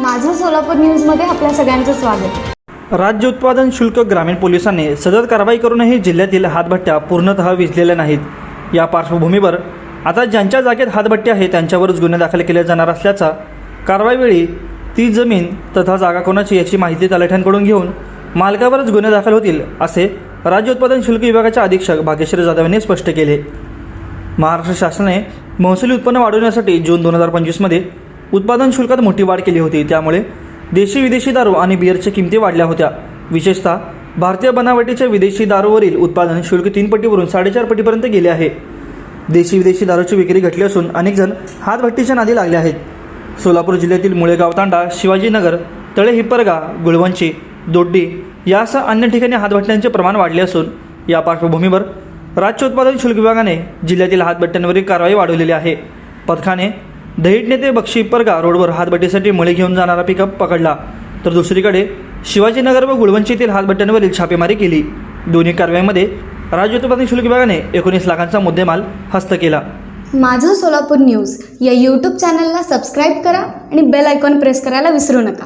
माझं सोलापूर न्यूजमध्ये आपल्या सगळ्यांचं स्वागत। राज्य उत्पादन शुल्क ग्रामीण पोलिसांनी सतत कारवाई करूनही जिल्ह्यातील हातभट्ट्या पूर्णतः विझलेल्या नाहीत। या पार्श्वभूमीवर आता ज्यांच्या जागेत हातभट्टी आहे त्यांच्यावरच गुन्हे दाखल केले जाणार असल्याचा कारवाईवेळी ती जमीन तथा जागा कोणाची याची माहिती तलाठ्यांकडून घेऊन मालकावरच गुन्हे दाखल होतील असे राज्य उत्पादन शुल्क विभागाचे अधीक्षक भाग्यश्री जाधव यांनी स्पष्ट केले। महाराष्ट्र शासनाने महसुली उत्पन्न वाढवण्यासाठी जून 2025मध्ये उत्पादन शुल्कात मोठी वाढ केली होती। त्यामुळे देशी विदेशी दारू आणि बिअरच्या किमती वाढल्या होत्या। विशेषतः भारतीय बनावटीच्या विदेशी दारूवरील उत्पादन शुल्क 3 पटीवरून 4.5 पटीपर्यंत गेले आहे। देशी विदेशी दारूची विक्री घटली असून अनेक जण हातभट्टीच्या नादी लागले आहेत। सोलापूर जिल्ह्यातील मुळेगाव तांडा, शिवाजीनगर, तळे हिप्परगा, गुळवंची, दोड्डी यासह अन्य ठिकाणी हातभट्ट्यांचे प्रमाण वाढले असून या पार्श्वभूमीवर राज्य उत्पादन शुल्क विभागाने जिल्ह्यातील हातभट्ट्यांवरील कारवाई वाढवलेली आहे। पथकाने दहिटणे ते बक्षी हिप्परगा रोडवर हातभट्टीसाठी मळे घेऊन जाणारा पिकअप पकडला, तर दुसरीकडे शिवाजीनगर व गुळवंचीतील हातभट्ट्यांवरील छापेमारी केली। दोन्ही कारवाईमध्ये राज्य उत्पादन शुल्क विभागाने 19 लाखांचा मुद्देमाल हस्त केला। माझं सोलापूर न्यूज या यूट्यूब चॅनलला सबस्क्राईब करा आणि बेल आयकॉन प्रेस करायला विसरू नका।